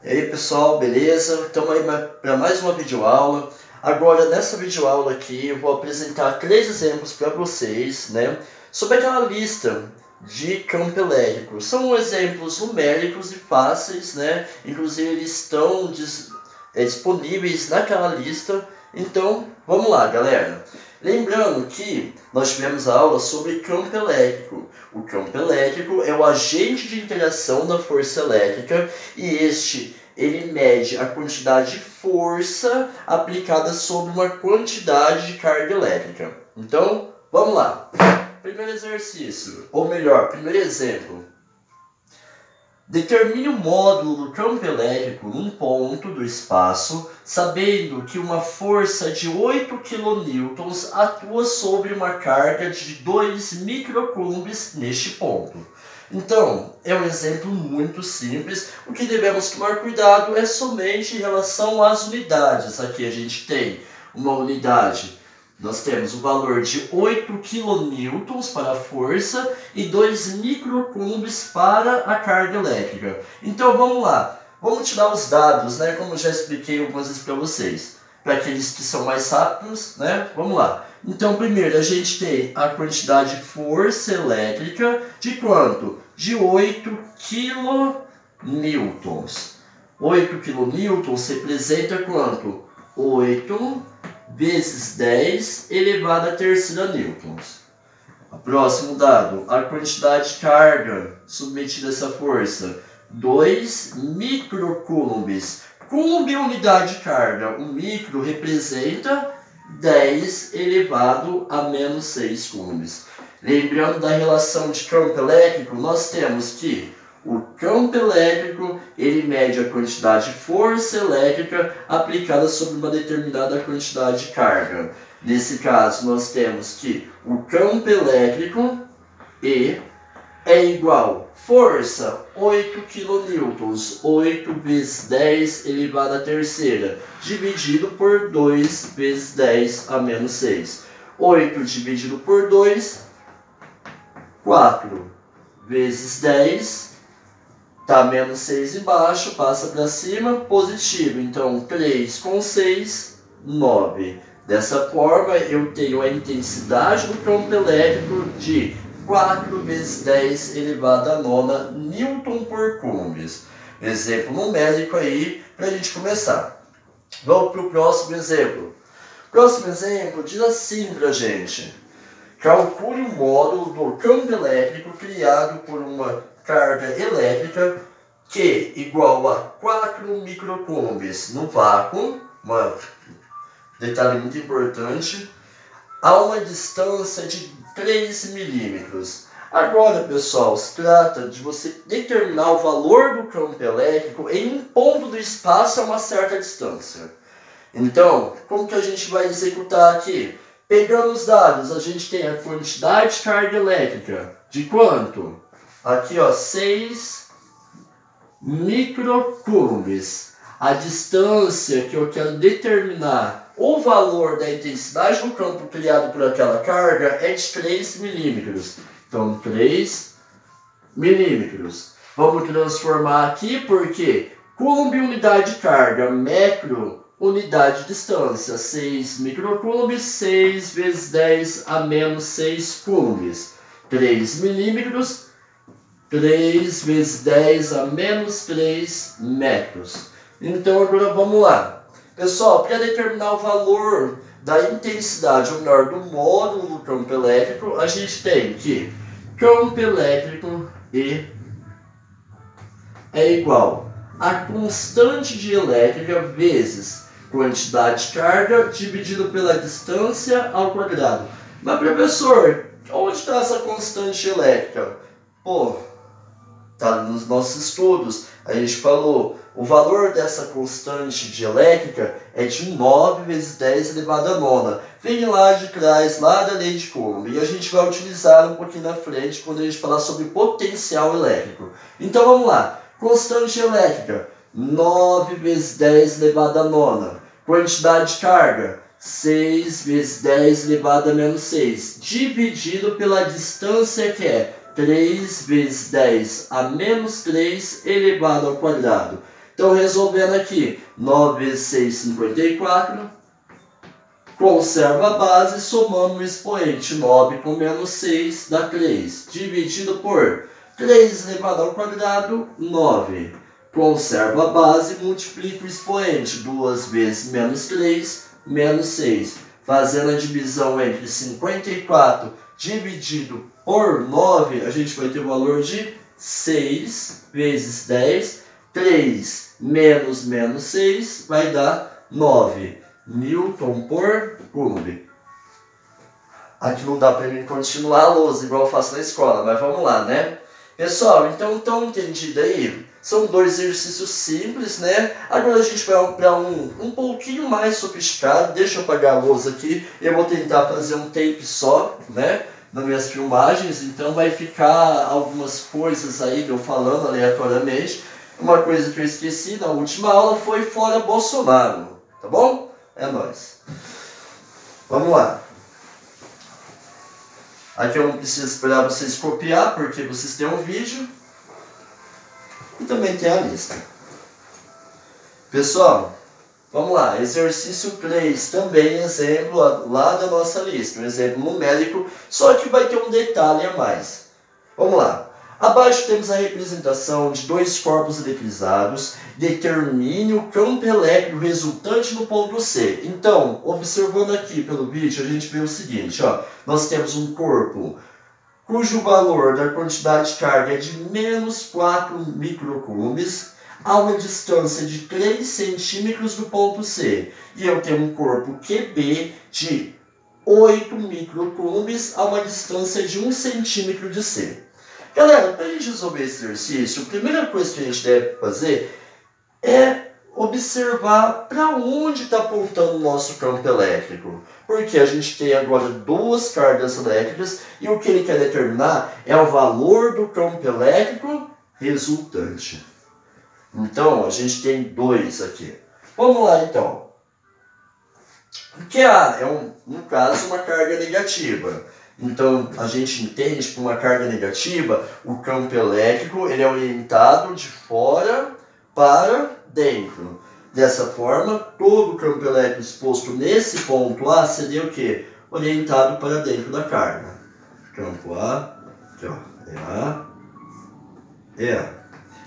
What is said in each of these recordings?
E aí pessoal, beleza? Estamos aí para mais uma videoaula. Agora nessa videoaula aqui eu vou apresentar 3 exemplos para vocês, né, sobre aquela lista de campo elétrico. São exemplos numéricos e fáceis, né? Inclusive eles estão disponíveis naquela lista. Então vamos lá, galera. Lembrando que nós tivemos a aula sobre campo elétrico. O campo elétrico é o agente de interação da força elétrica e ele mede a quantidade de força aplicada sobre uma quantidade de carga elétrica. Então, vamos lá. Primeiro exercício, ou melhor, primeiro exemplo. Determine o módulo do campo elétrico num ponto do espaço, sabendo que uma força de 8 kN atua sobre uma carga de 2 microcoulombs neste ponto. Então, é um exemplo muito simples. O que devemos tomar cuidado é somente em relação às unidades. Aqui a gente tem uma unidade. Nós temos o valor de 8 kN para a força e 2 microcoulombs para a carga elétrica. Então vamos lá, vamos tirar os dados, né? Como eu já expliquei algumas vezes para vocês. Para aqueles que são mais rápidos, né? Vamos lá. Então primeiro a gente tem a quantidade de força elétrica de quanto? De 8 kN. 8 kN representa quanto? 8 vezes 10 elevado à terceira newtons. O próximo dado, a quantidade de carga submetida a essa força, 2 microcoulombs. Coulomb é unidade de carga, o micro representa 10 elevado a menos 6 coulombs. Lembrando da relação de campo elétrico, nós temos que o campo elétrico ele mede a quantidade de força elétrica aplicada sobre uma determinada quantidade de carga. Nesse caso, nós temos que o campo elétrico E é igual a força 8 kN, 8 vezes 10 elevado à terceira, dividido por 2 vezes 10 a menos 6. 8 dividido por 2, 4 vezes 10, tá menos 6 embaixo, passa para cima, positivo. Então, 3 com 6, 9. Dessa forma, eu tenho a intensidade do campo elétrico de 4 vezes 10 elevado a nona Newton por coulombs. Exemplo numérico aí, para a gente começar. Vamos para o próximo exemplo. Próximo exemplo diz assim para a gente. Calcule o módulo do campo elétrico criado por uma carga elétrica Q igual a 4 microcoulombs no vácuo, detalhe muito importante, a uma distância de 3 milímetros. Agora, pessoal, se trata de você determinar o valor do campo elétrico em um ponto do espaço a uma certa distância. Então, como que a gente vai executar aqui? Pegando os dados, a gente tem a quantidade de carga elétrica. De quanto? Aqui, ó, 6 microcoulombs. A distância que eu quero determinar o valor da intensidade do campo criado por aquela carga é de 3 milímetros. Então, 3 milímetros. Vamos transformar aqui porque coulomb unidade de carga, metro unidade de distância, 6 microcoulombs, 6 vezes 10 a menos 6 coulombs. 3 milímetros, 3 vezes 10 a menos 3 metros. Então agora vamos lá. Pessoal, para determinar o valor da intensidade, ou melhor, do módulo do campo elétrico, a gente tem que campo elétrico E é igual a constante de elétrica vezes quantidade de carga dividido pela distância ao quadrado. Mas professor, onde está essa constante elétrica? Pô, tá nos nossos estudos. A gente falou, o valor dessa constante de elétrica é de 9 vezes 10 elevado a nona. Vem lá de trás, lá da lei de Coulomb. E a gente vai utilizar um pouquinho na frente quando a gente falar sobre potencial elétrico. Então vamos lá. Constante elétrica, 9 vezes 10 elevado a nona. Quantidade de carga, 6 vezes 10 elevado a menos 6. Dividido pela distância que é 3 vezes 10 a menos 3 elevado ao quadrado. Então, resolvendo aqui, 9 vezes 6, 54. Conserva a base, somando o expoente. 9 com menos 6 dá 3. Dividido por 3 elevado ao quadrado, 9. Conserva a base, multiplica o expoente. 2 vezes menos 3, menos 6. Fazendo a divisão entre 54 dividido por 9, a gente vai ter o valor de 6 vezes 10. 3 menos 6 vai dar 9 Newton por Coulomb. Aqui não dá para mim continuar a lousa igual eu faço na escola, mas vamos lá, né? Pessoal, então entendido aí? São dois exercícios simples, né? Agora a gente vai para um pouquinho mais sofisticado. Deixa eu apagar a lousa aqui. Eu vou tentar fazer um take só, né? Nas minhas filmagens. Então vai ficar algumas coisas aí eu falando aleatoriamente. Uma coisa que eu esqueci na última aula foi fora Bolsonaro. Tá bom? É nóis. Vamos lá. Aqui eu não preciso esperar vocês copiar, porque vocês têm um vídeo. E também tem a lista. Pessoal, vamos lá. Exercício 3, também exemplo lá da nossa lista. Um exemplo numérico, só que vai ter um detalhe a mais. Vamos lá. Abaixo temos a representação de dois corpos eletrizados. Determine o campo elétrico resultante no ponto C. Então, observando aqui pelo vídeo, a gente vê o seguinte. Ó, nós temos um corpo cujo valor da quantidade de carga é de menos 4 microcoulombs a uma distância de 3 centímetros do ponto C. E eu tenho um corpo QB de 8 microcoulombs a uma distância de 1 centímetro de C. Galera, para a gente resolver esse exercício, a primeira coisa que a gente deve fazer é observar para onde está apontando o nosso campo elétrico. Porque a gente tem agora duas cargas elétricas e o que ele quer determinar é o valor do campo elétrico resultante. Então, a gente tem dois aqui. Vamos lá, então. O que é, no caso, uma carga negativa. Então, a gente entende que uma carga negativa, o campo elétrico ele é orientado de fora para dentro. Dessa forma, todo o campo elétrico exposto nesse ponto A seria o quê? Orientado para dentro da carga. Campo A, aqui ó, é A, é A.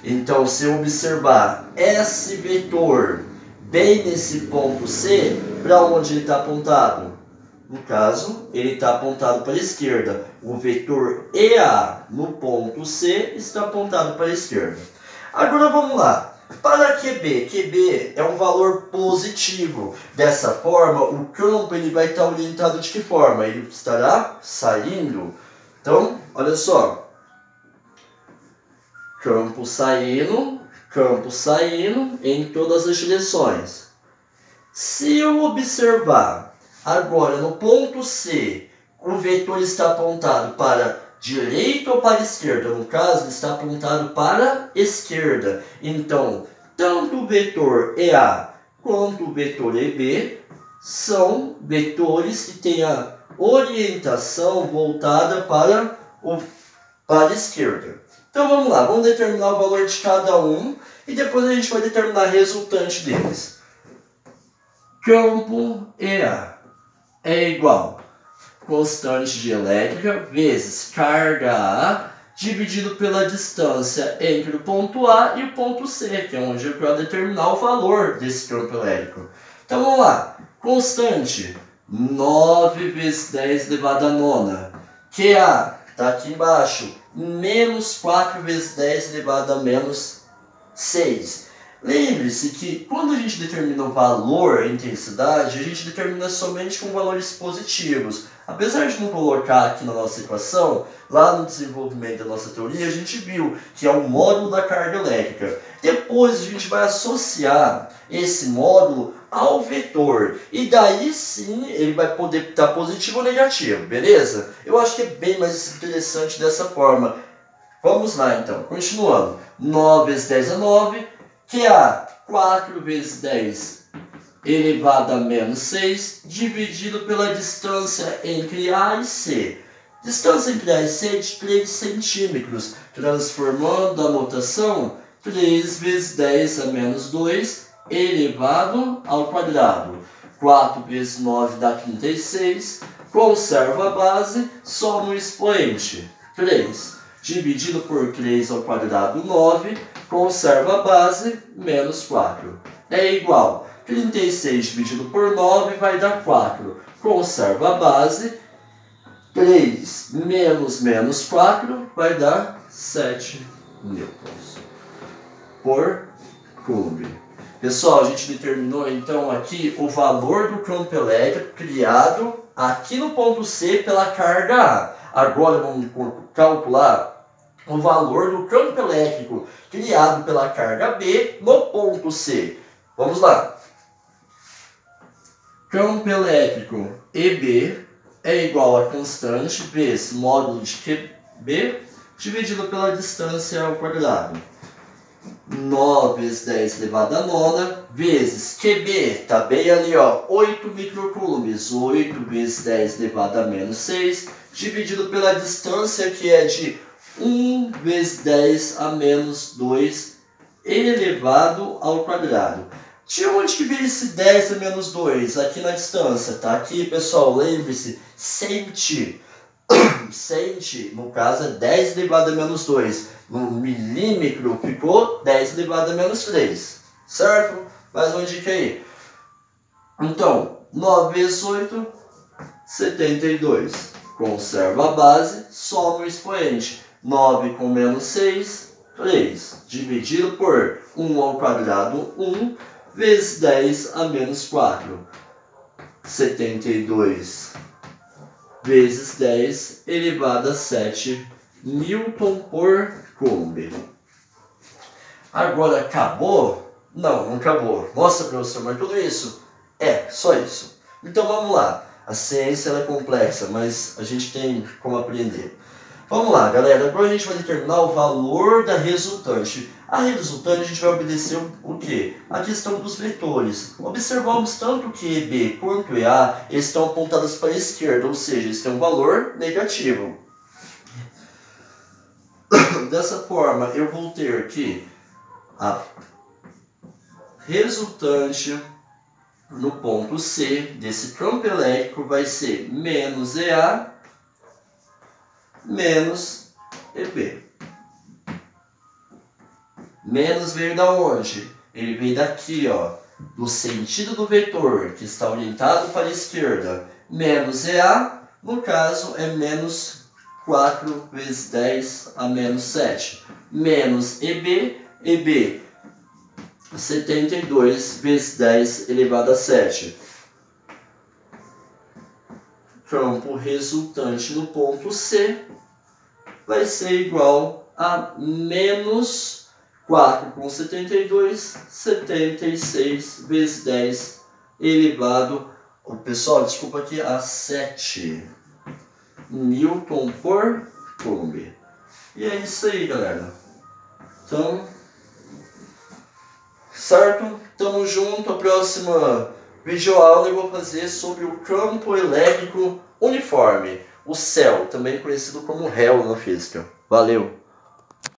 Então, se eu observar esse vetor bem nesse ponto C, para onde ele está apontado? No caso, ele está apontado para a esquerda. O vetor EA no ponto C está apontado para a esquerda. Agora vamos lá. Para QB é um valor positivo. Dessa forma, o campo ele vai estar orientado de que forma? Ele estará saindo. Então, olha só. Campo saindo em todas as direções. Se eu observar agora no ponto C, o vetor está apontado para direita ou para esquerda? No caso, está apontado para esquerda. Então, tanto o vetor EA quanto o vetor EB são vetores que têm a orientação voltada para a esquerda. Então vamos lá, vamos determinar o valor de cada um e depois a gente vai determinar a resultante deles. Campo EA é igual constante de elétrica vezes carga A dividido pela distância entre o ponto A e o ponto C, que é onde eu quero determinar o valor desse campo elétrico. Então vamos lá, constante 9 vezes 10 elevado a nona, QA está aqui embaixo, menos 4 vezes 10 elevado a menos 6. Lembre-se que quando a gente determina o valor, a intensidade, a gente determina somente com valores positivos. Apesar de não colocar aqui na nossa equação, lá no desenvolvimento da nossa teoria, a gente viu que é o módulo da carga elétrica. Depois a gente vai associar esse módulo ao vetor. E daí sim ele vai poder estar positivo ou negativo, beleza? Eu acho que é bem mais interessante dessa forma. Vamos lá então, continuando. 9 vezes 10 é 9. Que é 4 vezes 10 elevado a menos 6, dividido pela distância entre A e C. Distância entre A e C é de 3 centímetros. Transformando a notação, 3 vezes 10 a menos 2 elevado ao quadrado. 4 vezes 9 dá 36. Conserva a base, soma o expoente. 3 dividido por 3 ao quadrado, 9. Conserva a base, menos 4. É igual. 36 dividido por 9 vai dar 4. Conserva a base. 3 menos 4 vai dar 7 newtons por coulomb. Pessoal, a gente determinou então aqui o valor do campo elétrico criado aqui no ponto C pela carga A. Agora vamos calcular o valor do campo elétrico criado pela carga B no ponto C. Vamos lá. Campo elétrico EB é igual a constante vezes módulo de QB dividido pela distância ao quadrado. 9 vezes 10 elevado a nona vezes QB, tá bem ali, ó, 8 microcoulombs. 8 vezes 10 elevado a menos 6 dividido pela distância que é de 1 vezes 10 a menos 2 elevado ao quadrado. De onde que veio esse 10 a menos 2? Aqui na distância, tá? Aqui, pessoal, lembre-se, sente, no caso é 10 elevado a menos 2. No milímetro ficou 10 elevado a menos 3, certo? Mais uma dica aí. Então, 9 vezes 8, 72. Conserva a base, soma o expoente. 9 com menos 6, 3. Dividido por 1 ao quadrado, 1. Vezes 10 a menos 4. 72 vezes 10 elevado a 7 newton por coulomb. Agora acabou? Não acabou. Nossa, professor, mas tudo isso? É, só isso. Então vamos lá. A ciência ela é complexa, mas a gente tem como aprender. Vamos lá, galera. Agora a gente vai determinar o valor da resultante. A resultante a gente vai obedecer o quê? A questão dos vetores. Observamos tanto que EB quanto EA estão apontados para a esquerda, ou seja, eles têm um valor negativo. Dessa forma, eu vou ter que a resultante no ponto C desse campo elétrico vai ser menos EA menos EB. Menos veio da onde? Ele veio daqui, ó, do sentido do vetor, que está orientado para a esquerda. Menos EA, no caso, é menos 4 vezes 10 a menos 7. Menos EB, EB, 72 vezes 10 elevado a 7. Campo resultante no ponto C vai ser igual a menos 4 com 72, 76 vezes 10 elevado, pessoal, desculpa aqui, a 7 newton por coulomb. E é isso aí, galera. Então, certo? Tamo junto. A próxima videoaula eu vou fazer sobre o campo elétrico uniforme, o CEL, também conhecido como REL na física. Valeu!